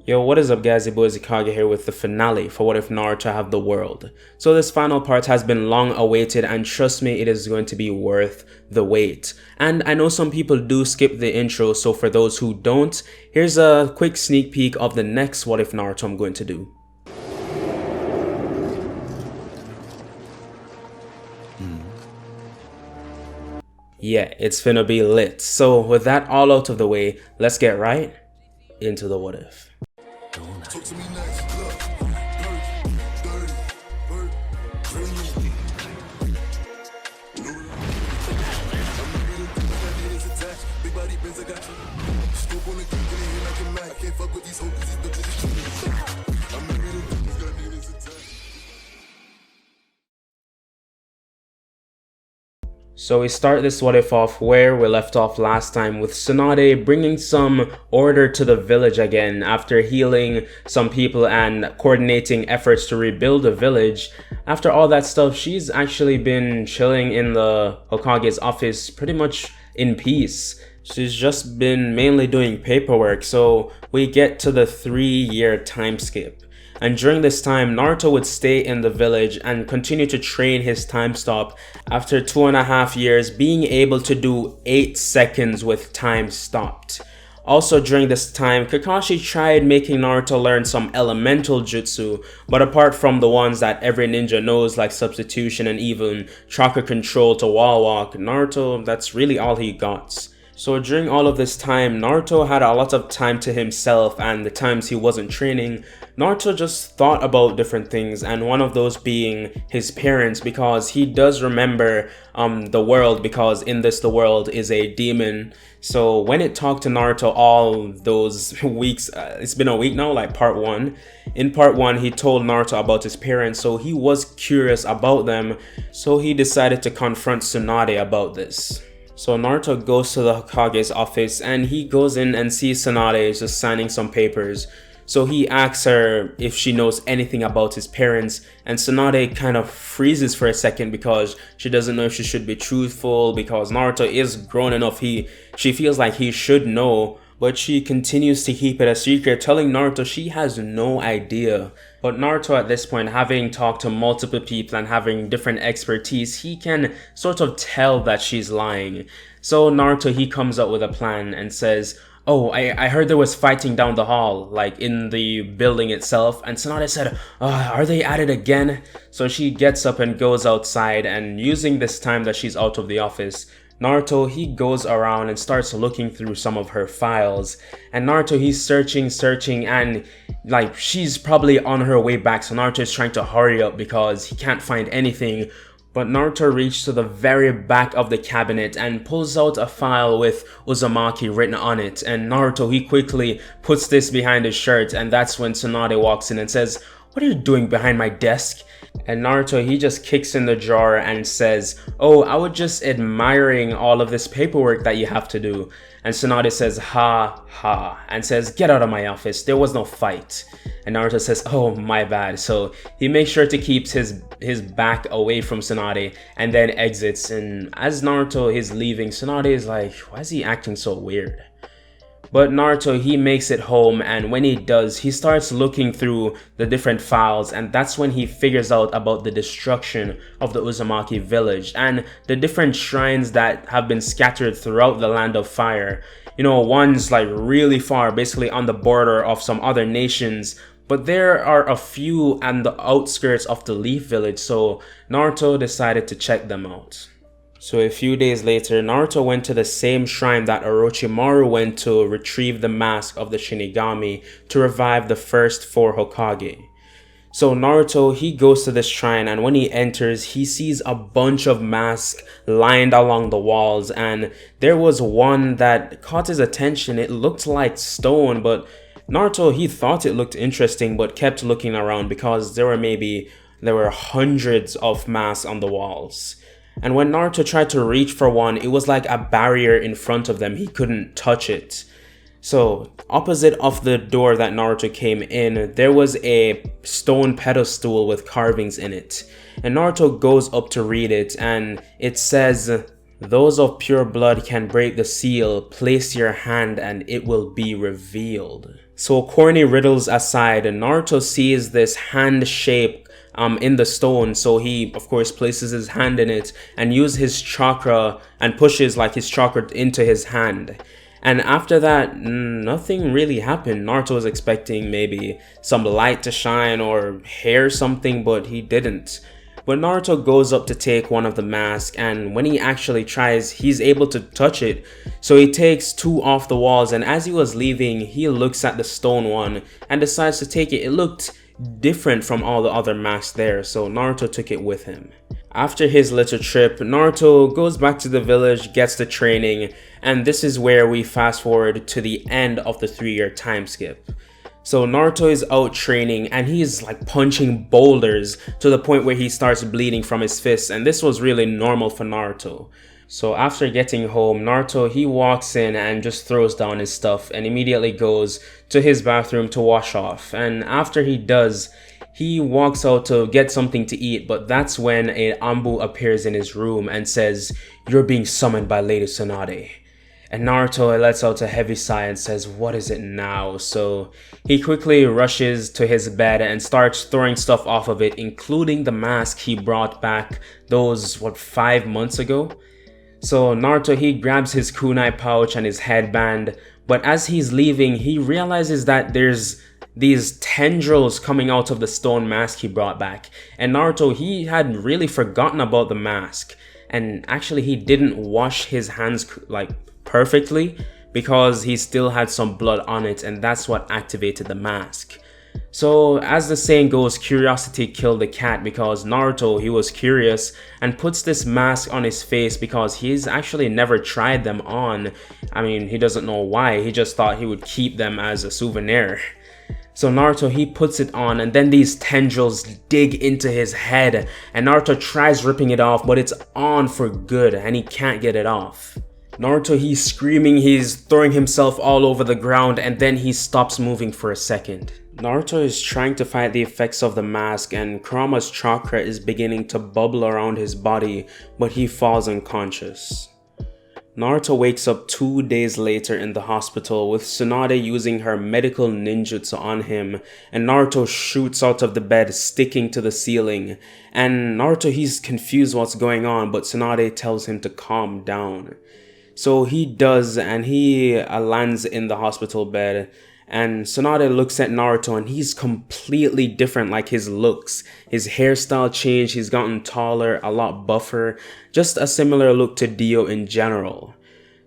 Yo, what is up guys, your boy IzuKage here with the finale for What If Naruto Have the World. So this final part has been long awaited and trust me, it is going to be worth the wait. And I know some people do skip the intro, so for those who don't, here's a quick sneak peek of the next What If Naruto I'm going to do. Yeah, it's finna be lit. So with that all out of the way, let's get right into the What If. Talk to me next. Look, dirty, big body Benz, I got you. Scope on the gun, get in here like a Mac. Can't fuck with these hoes, these bitches is true. I'm married to bitches, got niggas attached. So we start this What If off where we left off last time with Tsunade bringing some order to the village again after healing some people and coordinating efforts to rebuild the village. After all that stuff, she's actually been chilling in the Hokage's office pretty much in peace. She's just been mainly doing paperwork, so we get to the 3-year time skip. And during this time, Naruto would stay in the village and continue to train his time stop after 2.5 years being able to do 8 seconds with time stopped. Also during this time, Kakashi tried making Naruto learn some elemental jutsu, but apart from the ones that every ninja knows like substitution and even chakra control to wall walk, Naruto, that's really all he got. So during all of this time, Naruto had a lot of time to himself, and the times he wasn't training, Naruto just thought about different things, and one of those being his parents, because he does remember the world, because in this the world is a demon. So when it talked to Naruto all those weeks, it's been a week now, like part 1. In part 1, he told Naruto about his parents, so he was curious about them, so he decided to confront Tsunade about this. So Naruto goes to the Hokage's office and he goes in and sees Tsunade just signing some papers. So he asks her if she knows anything about his parents, and Tsunade kind of freezes for a second because she doesn't know if she should be truthful because Naruto is grown enough, she feels like he should know, but she continues to keep it a secret, telling Naruto she has no idea. But Naruto at this point, having talked to multiple people and having different expertise, he can sort of tell that she's lying. So Naruto, he comes up with a plan and says, "Oh, I heard there was fighting down the hall, like in the building itself." And Tsunade said, "Are they at it again?" So she gets up and goes outside, and using this time that she's out of the office, Naruto, he goes around and starts looking through some of her files. And Naruto, he's searching, and like she's probably on her way back. So Naruto is trying to hurry up because he can't find anything. But Naruto reaches to the very back of the cabinet and pulls out a file with Uzumaki written on it. And Naruto, he quickly puts this behind his shirt, and that's when Tsunade walks in and says, "What are you doing behind my desk?" And Naruto, he just kicks in the drawer and says, "Oh, I was just admiring all of this paperwork that you have to do." And Tsunade says, "Ha ha," and says, "Get out of my office, there was no fight." And Naruto says, "Oh, my bad." So he makes sure to keep his back away from Tsunade and then exits. And as Naruto is leaving, Tsunade is like, why is he acting so weird? But Naruto, he makes it home, and when he does, he starts looking through the different files, and that's when he figures out about the destruction of the Uzumaki village and the different shrines that have been scattered throughout the land of fire. You know, one's like really far, basically on the border of some other nations, but there are a few on the outskirts of the Leaf Village, so Naruto decided to check them out. So a few days later, Naruto went to the same shrine that Orochimaru went to retrieve the mask of the Shinigami to revive the first 4 Hokage. So Naruto, he goes to this shrine, and when he enters, he sees a bunch of masks lined along the walls, and there was one that caught his attention. It looked like stone, but Naruto, he thought it looked interesting but kept looking around because there were hundreds of masks on the walls. And when Naruto tried to reach for one, it was like a barrier in front of them. He couldn't touch it. So opposite of the door that Naruto came in, there was a stone pedestal with carvings in it. And Naruto goes up to read it, and it says, "Those of pure blood can break the seal. Place your hand and it will be revealed." So corny riddles aside, Naruto sees this hand shape in the stone, so he of course places his hand in it and uses his chakra and pushes like his chakra into his hand. And after that, nothing really happened. Naruto was expecting maybe some light to shine or hair something, but he didn't. But Naruto goes up to take one of the masks, and when he actually tries, he's able to touch it. So he takes two off the walls, and as he was leaving, he looks at the stone one and decides to take it. It looked different from all the other masks there, so Naruto took it with him. After his little trip, Naruto goes back to the village, gets the training, and this is where we fast forward to the end of the 3-year time skip. So Naruto is out training and he's like punching boulders to the point where he starts bleeding from his fists, and this was really normal for Naruto. So after getting home, Naruto, he walks in and just throws down his stuff and immediately goes to his bathroom to wash off. And after he does, he walks out to get something to eat, but that's when a Anbu appears in his room and says, "You're being summoned by Lady Tsunade." And Naruto lets out a heavy sigh and says, "What is it now?" So he quickly rushes to his bed and starts throwing stuff off of it, including the mask he brought back those, 5 months ago? So Naruto, he grabs his kunai pouch and his headband, but as he's leaving, he realizes that there's these tendrils coming out of the stone mask he brought back. And Naruto, he had really forgotten about the mask. And actually, he didn't wash his hands like perfectly because he still had some blood on it, and that's what activated the mask. So as the saying goes, curiosity killed the cat, because Naruto, he was curious and puts this mask on his face because he's actually never tried them on. I mean, he doesn't know why, he just thought he would keep them as a souvenir. So Naruto, he puts it on, and then these tendrils dig into his head, and Naruto tries ripping it off, but it's on for good and he can't get it off. Naruto, he's screaming, he's throwing himself all over the ground, and then he stops moving for a second. Naruto is trying to fight the effects of the mask, and Kurama's chakra is beginning to bubble around his body, but he falls unconscious. Naruto wakes up 2 days later in the hospital with Tsunade using her medical ninjutsu on him, and Naruto shoots out of the bed, sticking to the ceiling. And Naruto, he's confused what's going on, but Tsunade tells him to calm down. So he does, and he lands in the hospital bed, and Tsunade looks at Naruto and he's completely different, like his looks. His hairstyle changed, he's gotten taller, a lot buffer, just a similar look to Dio in general.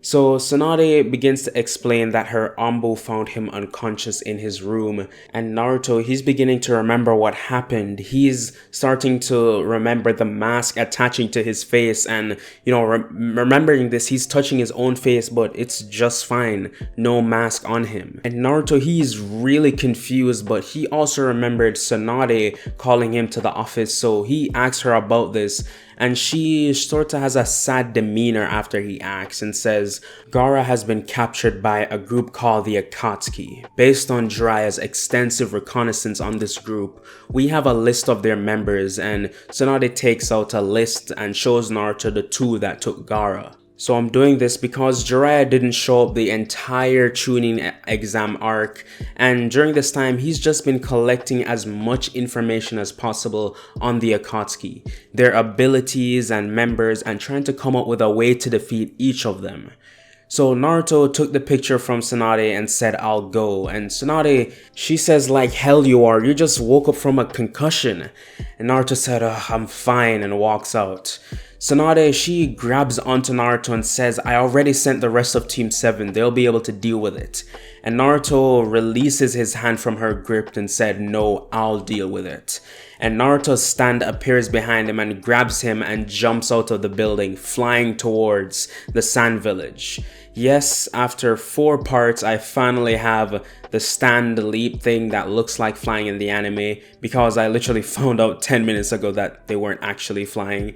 So Tsunade begins to explain that her Anbu found him unconscious in his room, and Naruto, he's beginning to remember what happened. He's starting to remember the mask attaching to his face, and remembering this, he's touching his own face, but it's just fine, no mask on him. And Naruto, he's really confused, but he also remembered Tsunade calling him to the office, so he asks her about this. And she sort of has a sad demeanor after he acts and says, "Gaara has been captured by a group called the Akatsuki. Based on Jiraiya's extensive reconnaissance on this group, we have a list of their members," and Tsunade takes out a list and shows Naruto the 2 that took Gaara. So I'm doing this because Jiraiya didn't show up the entire Chunin exam arc, and during this time he's just been collecting as much information as possible on the Akatsuki, their abilities and members, and trying to come up with a way to defeat each of them. So Naruto took the picture from Tsunade and said, "I'll go." And Tsunade, she says, "Like hell you are, you just woke up from a concussion." And Naruto said, "I'm fine," and walks out. Tsunade, she grabs onto Naruto and says, "I already sent the rest of Team 7, they'll be able to deal with it." And Naruto releases his hand from her grip and said, "No, I'll deal with it." And Naruto's stand appears behind him and grabs him and jumps out of the building, flying towards the Sand Village. Yes, after 4 parts, I finally have the stand leap thing that looks like flying in the anime, because I literally found out 10 minutes ago that they weren't actually flying.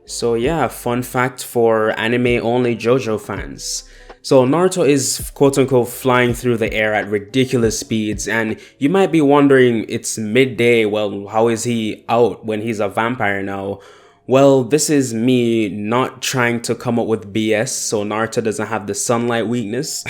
So yeah, fun fact for anime-only JoJo fans. So Naruto is quote-unquote flying through the air at ridiculous speeds, and you might be wondering, it's midday, well, how is he out when he's a vampire now? Well, this is me not trying to come up with BS so Naruto doesn't have the sunlight weakness.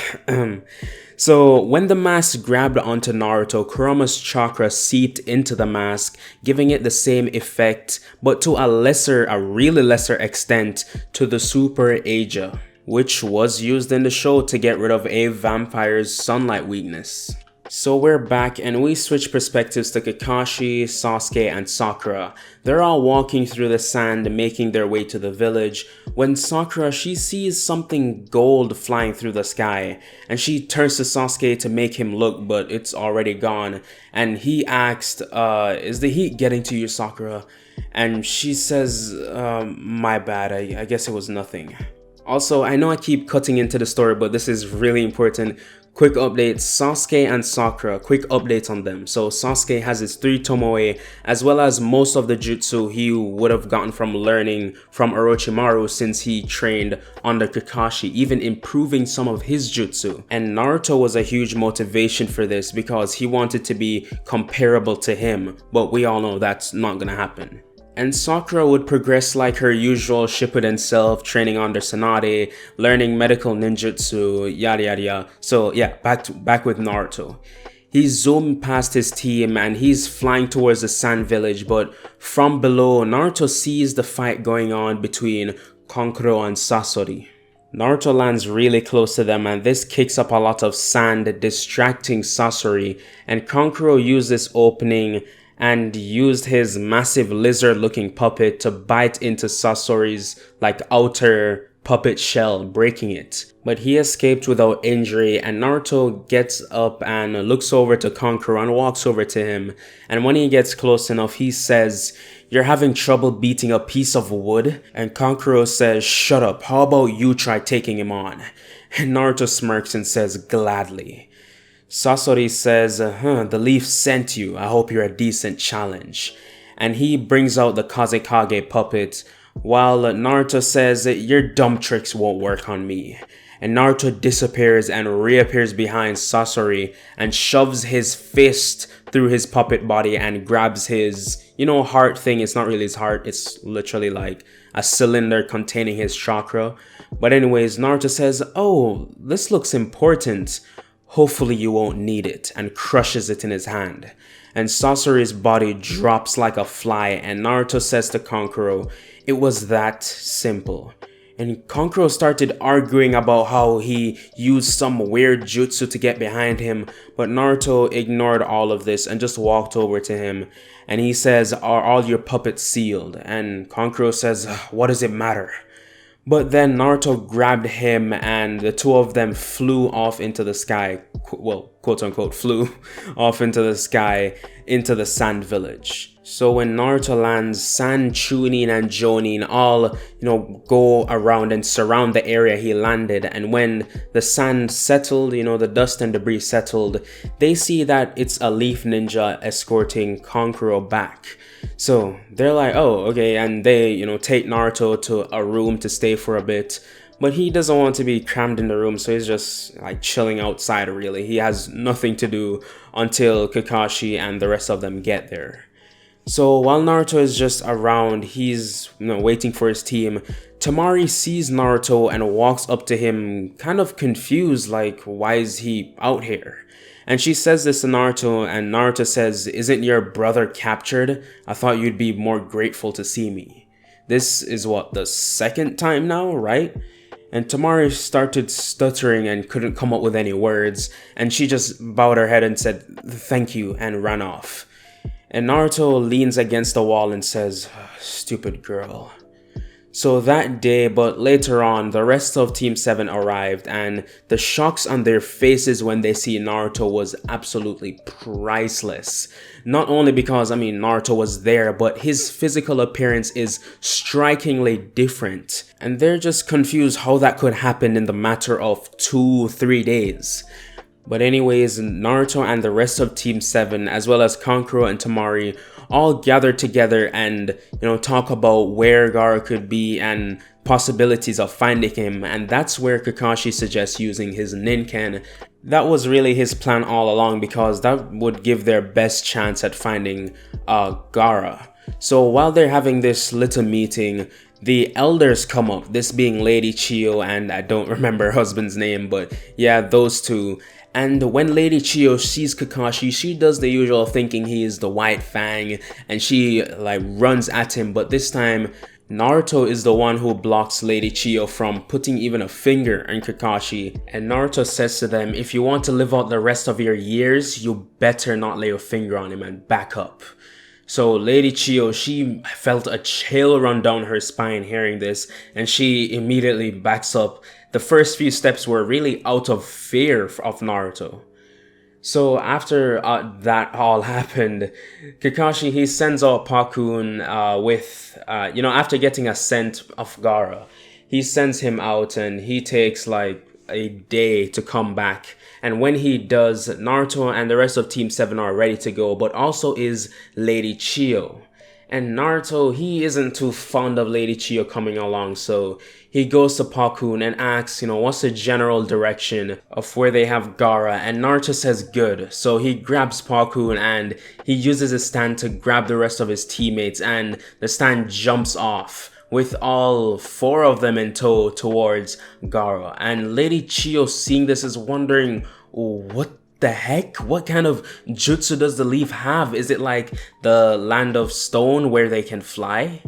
So when the mask grabbed onto Naruto, Kurama's chakra seeped into the mask, giving it the same effect, but to a really lesser extent, to the Super Aja, which was used in the show to get rid of a vampire's sunlight weakness. So we're back and we switch perspectives to Kakashi, Sasuke, and Sakura. They're all walking through the sand, making their way to the village, when Sakura, she sees something gold flying through the sky, and she turns to Sasuke to make him look, but it's already gone, and he asked, is the heat getting to you, Sakura? And she says, my bad, I guess it was nothing. Also, I know I keep cutting into the story, but this is really important. Quick update, Sasuke and Sakura, quick updates on them. So Sasuke has his 3 Tomoe, as well as most of the jutsu he would have gotten from learning from Orochimaru since he trained under Kakashi, even improving some of his jutsu. And Naruto was a huge motivation for this because he wanted to be comparable to him, but we all know that's not gonna happen. And Sakura would progress like her usual Shippuden self, training under Tsunade, learning medical ninjutsu, yada yada yada. So yeah, back with Naruto. He's zoomed past his team and he's flying towards the sand village, but from below, Naruto sees the fight going on between Kankuro and Sasori. Naruto lands really close to them and this kicks up a lot of sand, distracting Sasori, and Kankuro used this opening and used his massive lizard-looking puppet to bite into Sasori's outer puppet shell, breaking it. But he escaped without injury, and Naruto gets up and looks over to Kankuro and walks over to him. And when he gets close enough, he says, "You're having trouble beating a piece of wood?" And Kankuro says, "Shut up, how about you try taking him on?" And Naruto smirks and says, "Gladly." Sasori says, the leaf sent you, I hope you're a decent challenge. And he brings out the Kazekage puppet, while Naruto says, your dumb tricks won't work on me. And Naruto disappears and reappears behind Sasori and shoves his fist through his puppet body and grabs his, heart thing. It's not really his heart, it's literally like a cylinder containing his chakra. But anyways, Naruto says, oh, this looks important. Hopefully you won't need it, and crushes it in his hand. And Sasori's body drops like a fly, and Naruto says to Kankuro, it was that simple. And Kankuro started arguing about how he used some weird jutsu to get behind him, but Naruto ignored all of this and just walked over to him. And he says, are all your puppets sealed? And Kankuro says, what does it matter? But then Naruto grabbed him and the two of them flew off into the sky, well, quote unquote, flew off into the sky, into the sand village. So when Naruto lands, San, Chunin, and Jonin all, go around and surround the area he landed. And when the sand settled, the dust and debris settled, they see that it's a leaf ninja escorting Kankuro back. So they're like, oh, okay, and they, take Naruto to a room to stay for a bit. But he doesn't want to be crammed in the room, so he's just chilling outside really. He has nothing to do until Kakashi and the rest of them get there. So while Naruto is just around, he's waiting for his team. Temari sees Naruto and walks up to him kind of confused, like, why is he out here? And she says this to Naruto, and Naruto says, isn't your brother captured? I thought you'd be more grateful to see me. This is what, the second time now, right? And Temari started stuttering and couldn't come up with any words, and she just bowed her head and said, thank you, and ran off. And Naruto leans against the wall and says, stupid girl. So that day, but later on, the rest of Team 7 arrived, and the shocks on their faces when they see Naruto was absolutely priceless. Not only because, Naruto was there, but his physical appearance is strikingly different. And they're just confused how that could happen in the matter of 2-3 days. But anyways, Naruto and the rest of Team 7, as well as Kankuro and Temari, all gather together and, talk about where Gaara could be and possibilities of finding him. And that's where Kakashi suggests using his Ninken. That was really his plan all along because that would give their best chance at finding Gaara. So while they're having this little meeting, the elders come up, this being Lady Chiyo and I don't remember her husband's name, but yeah, those two. And when Lady Chiyo sees Kakashi, she does the usual, thinking he is the White Fang, and she like runs at him, but this time Naruto is the one who blocks Lady Chiyo from putting even a finger on Kakashi, and Naruto says to them, if you want to live out the rest of your years, you better not lay a finger on him and back up. So Lady Chiyo, she felt a chill run down her spine hearing this, and she immediately backs up. The first few steps were really out of fear of Naruto. So after that all happened, Kakashi, he sends out Pakun after getting a scent of Gaara, he sends him out and he takes like a day to come back. And when he does, Naruto and the rest of Team 7 are ready to go, but also is Lady Chiyo. And Naruto, he isn't too fond of Lady Chiyo coming along, so he goes to Pakun and asks, what's the general direction of where they have Gaara, and Naruto says good. So he grabs Pakun and he uses his stand to grab the rest of his teammates, and the stand jumps off with all 4 of them in tow towards Gaara. And Lady Chiyo, seeing this, is wondering, what the heck? What kind of jutsu does the leaf have? Is it like the land of stone where they can fly?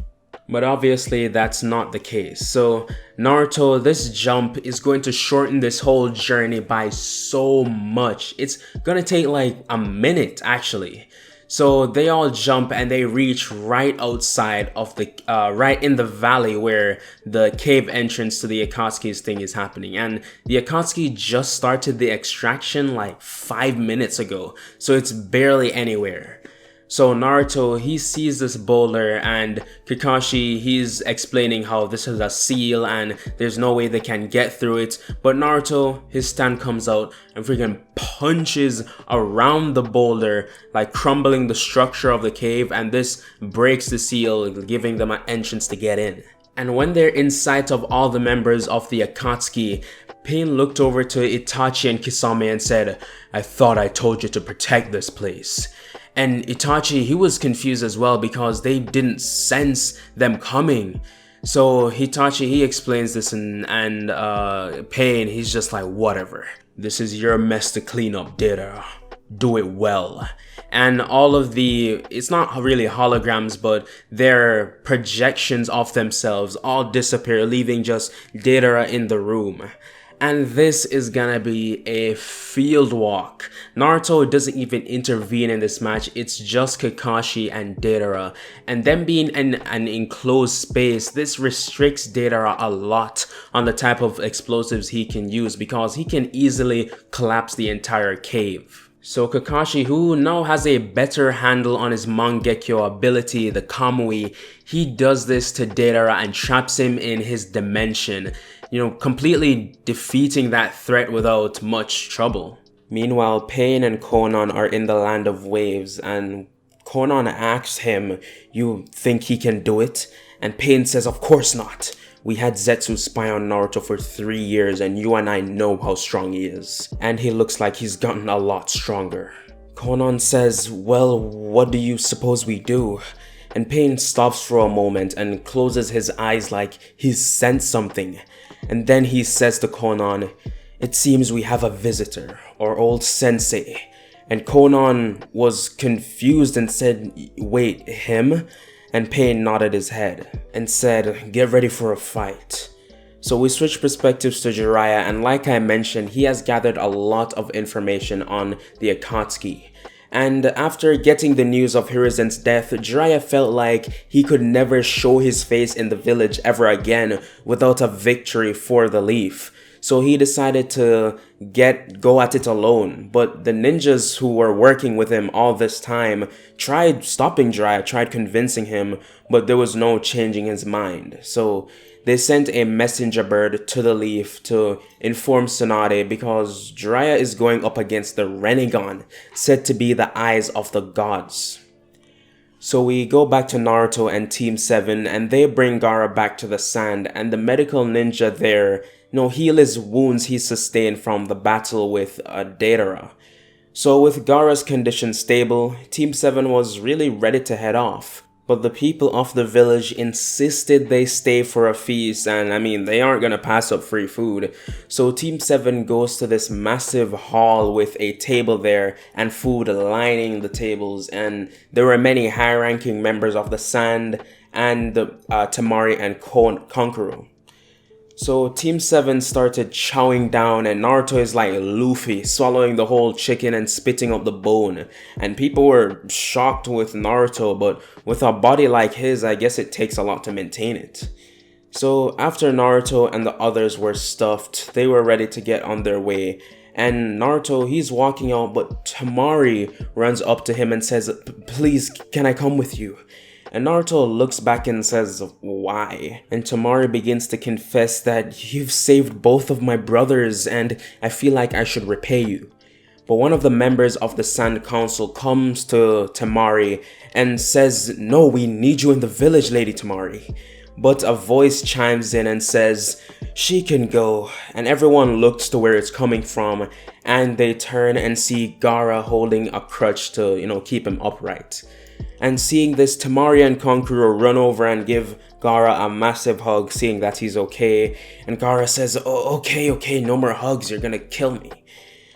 But obviously that's not the case. So Naruto, this jump is going to shorten this whole journey by so much. It's gonna take like a minute actually. So they all jump and they reach right outside of the, right in the valley where the cave entrance to the Akatsuki's thing is happening. And the Akatsuki just started the extraction like 5 minutes ago, so it's barely anywhere. So Naruto, he sees this boulder, and Kakashi, he's explaining how this is a seal and there's no way they can get through it. But Naruto, his stand comes out and freaking punches around the boulder, like crumbling the structure of the cave, and this breaks the seal, giving them an entrance to get in. And when they're in sight of all the members of the Akatsuki, Pain looked over to Itachi and Kisame and said, "I thought I told you to protect this place." And Itachi, he was confused as well because they didn't sense them coming. So Hitachi, he explains this, and Pain, he's just like, whatever. This is your mess to clean up, Deidara. Do it well. And all of the, it's not really holograms, but their projections of themselves all disappear, leaving just Deidara in the room. And this is gonna be a field walk. Naruto doesn't even intervene in this match. It's just Kakashi and Deidara. And them being in an enclosed space, this restricts Deidara a lot on the type of explosives he can use, because he can easily collapse the entire cave. So Kakashi, who now has a better handle on his Mangekyo ability, the Kamui, he does this to Deidara and traps him in his dimension, completely defeating that threat without much trouble. Meanwhile, Pain and Konan are in the land of waves, and Konan asks him, "You think he can do it?" And Pain says, "Of course not. We had Zetsu spy on Naruto for 3 years, and you and I know how strong he is. And he looks like he's gotten a lot stronger." Konan says, "Well, what do you suppose we do?" And Pain stops for a moment and closes his eyes like he's sensed something. And then he says to Konan, "It seems we have a visitor, or old sensei." And Konan was confused and said, "Wait, him?" And Pain nodded his head and said, "Get ready for a fight." So we switch perspectives to Jiraiya, and like I mentioned, he has gathered a lot of information on the Akatsuki. And after getting the news of Hiruzen's death, Jiraiya felt like he could never show his face in the village ever again without a victory for the Leaf. So he decided to go at it alone. But the ninjas who were working with him all this time tried stopping Jiraiya, tried convincing him, but there was no changing his mind. So they sent a messenger bird to the Leaf to inform Tsunade, because Jiraiya is going up against the Rinnegan, said to be the eyes of the gods. So we go back to Naruto and Team 7, and they bring Gaara back to the sand, and the medical ninja there, heal his wounds he sustained from the battle with Deidara. So with Gaara's condition stable, Team 7 was really ready to head off. But the people of the village insisted they stay for a feast, and I mean, they aren't gonna pass up free food. So Team 7 goes to this massive hall with a table there and food lining the tables, and there were many high-ranking members of the Sand and the Tamari and Konkuro. So Team 7 started chowing down, and Naruto is like Luffy, swallowing the whole chicken and spitting up the bone. And people were shocked with Naruto, but with a body like his, I guess it takes a lot to maintain it. So after Naruto and the others were stuffed, they were ready to get on their way. And Naruto, he's walking out, but Tamari runs up to him and says, "Please, can I come with you?" And Naruto looks back and says, "Why?" And Tamari begins to confess that "You've saved both of my brothers and I feel like I should repay you." But one of the members of the Sand Council comes to Tamari and says, "No, we need you in the village, Lady Tamari." But a voice chimes in and says, "She can go." And everyone looks to where it's coming from, and they turn and see Gaara holding a crutch to, keep him upright. And seeing this, Tamari and Konkuro run over and give Gaara a massive hug, seeing that he's okay. And Gaara says, "Oh, okay, no more hugs, you're gonna kill me."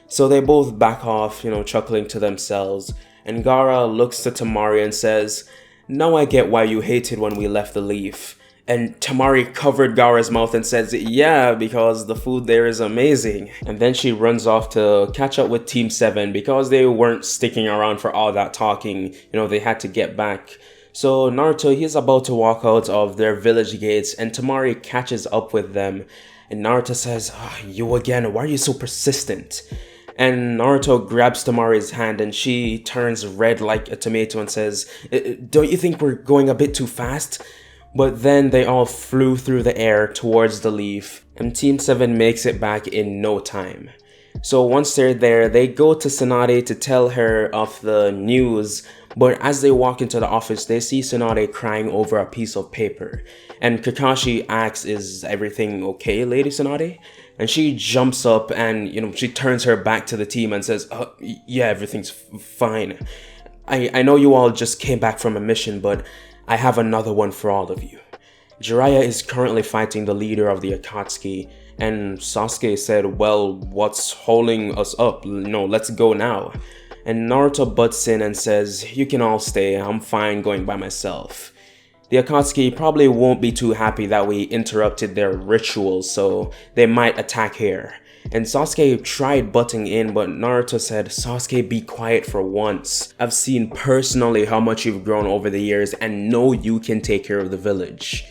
So they both back off, chuckling to themselves. And Gaara looks to Tamari and says, "Now I get why you hated when we left the leaf." And Tamari covered Gaara's mouth and says, "Yeah, because the food there is amazing." And then she runs off to catch up with Team 7 because they weren't sticking around for all that talking. They had to get back. So Naruto, he's about to walk out of their village gates, and Tamari catches up with them. And Naruto says, "You again, why are you so persistent?" And Naruto grabs Tamari's hand and she turns red like a tomato and says, "Don't you think we're going a bit too fast?" But then they all flew through the air towards the leaf, and Team 7 makes it back in no time. So once they're there, they go to Tsunade to tell her of the news, but as they walk into the office, they see Tsunade crying over a piece of paper. And Kakashi asks, "Is everything okay, Lady Tsunade?" And she jumps up and, she turns her back to the team and says, "Yeah, everything's fine. I know you all just came back from a mission, but I have another one for all of you. Jiraiya is currently fighting the leader of the Akatsuki, and Sasuke said, well, what's holding us up? Let's go now." And Naruto butts in and says, "You can all stay, I'm fine going by myself." The Akatsuki probably won't be too happy that we interrupted their rituals, so they might attack here. And Sasuke tried butting in, but Naruto said, "Sasuke, be quiet for once. I've seen personally how much you've grown over the years and know you can take care of the village."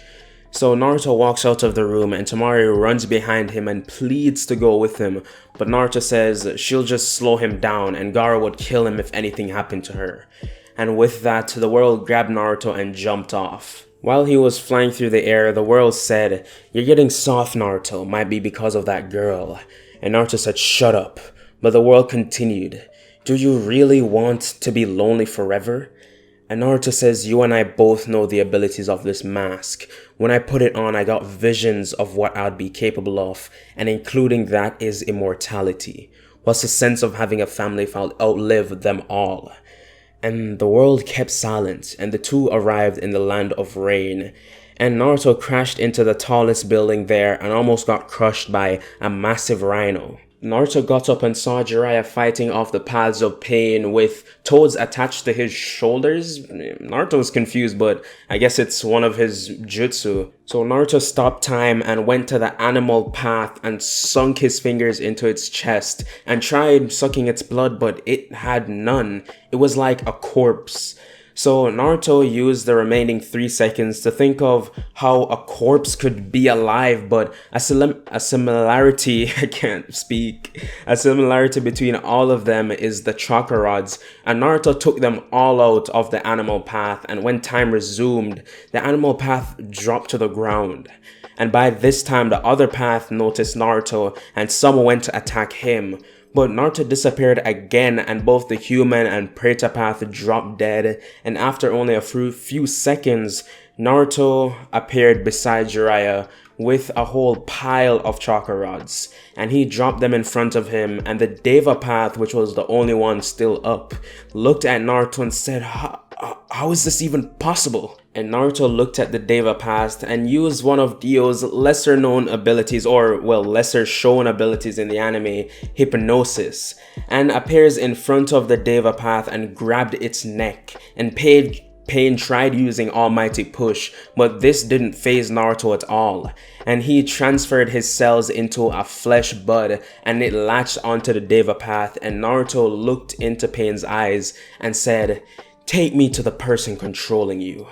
So Naruto walks out of the room and Tamari runs behind him and pleads to go with him, but Naruto says she'll just slow him down and Gaara would kill him if anything happened to her. And with that, the world grabbed Naruto and jumped off. While he was flying through the air, the world said, "You're getting soft, Naruto, might be because of that girl." And Naruto said, "Shut up." But the world continued, "Do you really want to be lonely forever?" And Naruto says, "You and I both know the abilities of this mask. When I put it on, I got visions of what I'd be capable of, and including that is immortality. What's the sense of having a family if I'll outlive them all?" And the world kept silent, and the two arrived in the land of rain. And Naruto crashed into the tallest building there and almost got crushed by a massive rhino. Naruto got up and saw Jiraiya fighting off the paths of pain with toads attached to his shoulders. Naruto was confused, but I guess it's one of his jutsu. So Naruto stopped time and went to the animal path and sunk his fingers into its chest and tried sucking its blood, but it had none. It was like a corpse. So Naruto used the remaining 3 seconds to think of how a corpse could be alive, but a similarity, I can't speak, a similarity between all of them is the chakra rods, and Naruto took them all out of the animal path, and when time resumed, the animal path dropped to the ground. And by this time, the other path noticed Naruto, and some went to attack him. But Naruto disappeared again, and both the human and Preta path dropped dead, and after only a few seconds, Naruto appeared beside Jiraiya with a whole pile of chakra rods, and he dropped them in front of him, and the Deva path, which was the only one still up, looked at Naruto and said, How is this even possible? And Naruto looked at the Deva Past and used one of Dio's lesser known abilities, or well, lesser shown abilities in the anime, hypnosis, and appears in front of the Deva Path and grabbed its neck. And Pain tried using Almighty Push, but this didn't faze Naruto at all, and he transferred his cells into a flesh bud and it latched onto the Deva Path, and Naruto looked into Pain's eyes and said, "Take me to the person controlling you."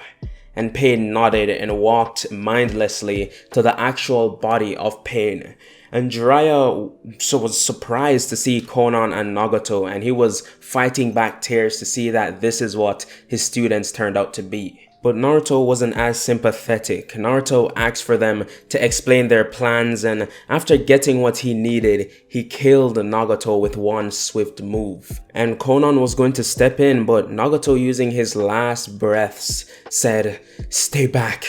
And Pain nodded and walked mindlessly to the actual body of Pain. And Jiraiya was surprised to see Konan and Nagato, and he was fighting back tears to see that this is what his students turned out to be. But Naruto wasn't as sympathetic. Naruto asked for them to explain their plans, and after getting what he needed, he killed Nagato with one swift move. And Konan was going to step in, but Nagato, using his last breaths, said, "Stay back.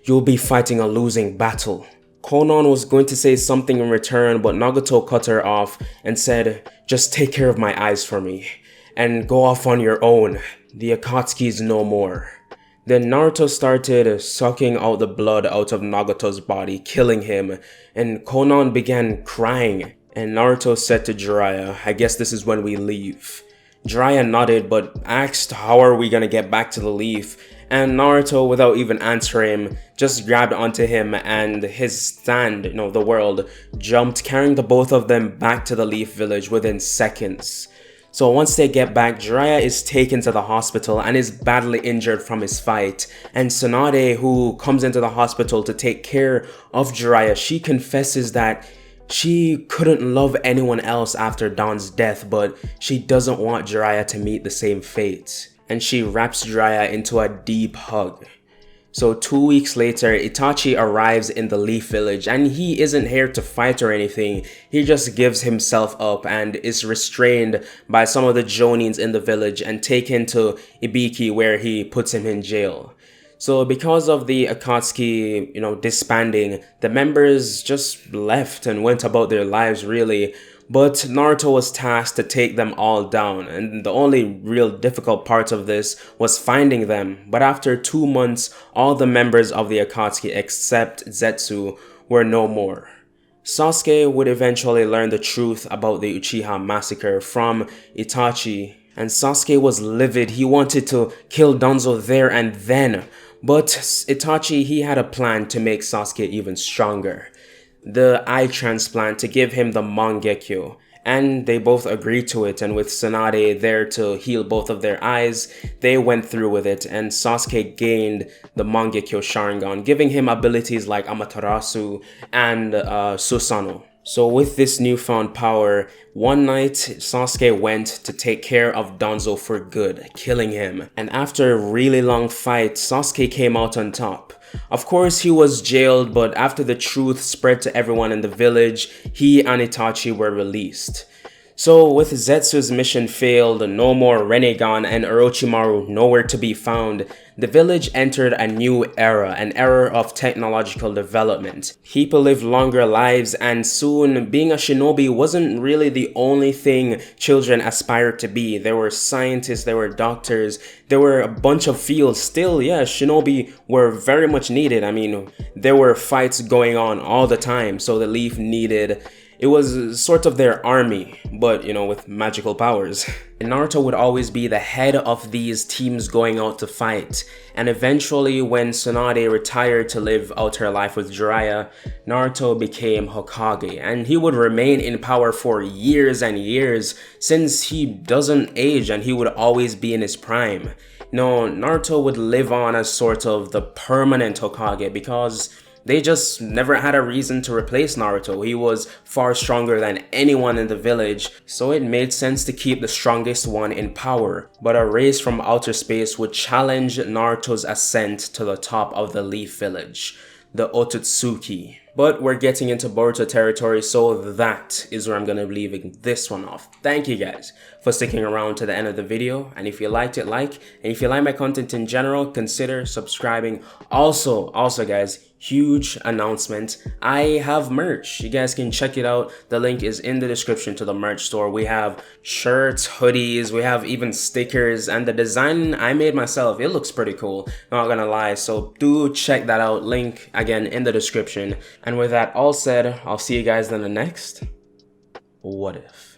You'll be fighting a losing battle." Konan was going to say something in return, but Nagato cut her off and said, "Just take care of my eyes for me, and go off on your own. The Akatsuki's no more." Then Naruto started sucking out the blood out of Nagato's body, killing him, and Konan began crying. And Naruto said to Jiraiya, "I guess this is when we leave." Jiraiya nodded but asked, "How are we gonna get back to the leaf?" And Naruto, without even answering him, just grabbed onto him and his stand, the world, jumped, carrying the both of them back to the Leaf Village within seconds. So once they get back, Jiraiya is taken to the hospital and is badly injured from his fight. And Tsunade, who comes into the hospital to take care of Jiraiya, she confesses that she couldn't love anyone else after Don's death, but she doesn't want Jiraiya to meet the same fate. And she wraps Jiraiya into a deep hug. So 2 weeks later, Itachi arrives in the Leaf Village, and he isn't here to fight or anything. He just gives himself up and is restrained by some of the Jonins in the village and taken to Ibiki, where he puts him in jail. So because of the Akatsuki, disbanding, the members just left and went about their lives really. But Naruto was tasked to take them all down, and the only real difficult part of this was finding them. But after 2 months, all the members of the Akatsuki except Zetsu were no more. Sasuke would eventually learn the truth about the Uchiha massacre from Itachi, and Sasuke was livid. He wanted to kill Danzo there and then, but Itachi, he had a plan to make Sasuke even stronger. The eye transplant to give him the Mangekyo, and they both agreed to it, and with Tsunade there to heal both of their eyes, they went through with it, and Sasuke gained the Mangekyo Sharingan, giving him abilities like Amaterasu and Susanoo. So with this newfound power, one night Sasuke went to take care of Danzo for good, killing him, and after a really long fight, Sasuke came out on top. Of course, he was jailed, but after the truth spread to everyone in the village, he and Itachi were released. So with Zetsu's mission failed, no more Rinnegan, and Orochimaru nowhere to be found, the village entered a new era, an era of technological development. People lived longer lives, and soon being a shinobi wasn't really the only thing children aspired to be. There were scientists, there were doctors, there were a bunch of fields. Still, yeah, shinobi were very much needed. I mean, there were fights going on all the time, so the Leaf needed... It was sort of their army, but with magical powers. And Naruto would always be the head of these teams going out to fight. And eventually, when Tsunade retired to live out her life with Jiraiya, Naruto became Hokage. And he would remain in power for years and years, since he doesn't age and he would always be in his prime. Naruto would live on as sort of the permanent Hokage because they just never had a reason to replace Naruto. He was far stronger than anyone in the village, so it made sense to keep the strongest one in power. But a race from outer space would challenge Naruto's ascent to the top of the Leaf Village, the Otsutsuki. But we're getting into Boruto territory, so that is where I'm going to be leaving this one off. Thank you guys for sticking around to the end of the video. And if you liked it, like. And if you like my content in general, consider subscribing. Also guys, huge announcement. I have merch. You guys can check it out. The link is in the description to the merch store. We have shirts, hoodies, we have even stickers, and the design I made myself. It looks pretty cool, not gonna lie. So do check that out. Link again in the description. And with that all said, I'll see you guys in the next What If.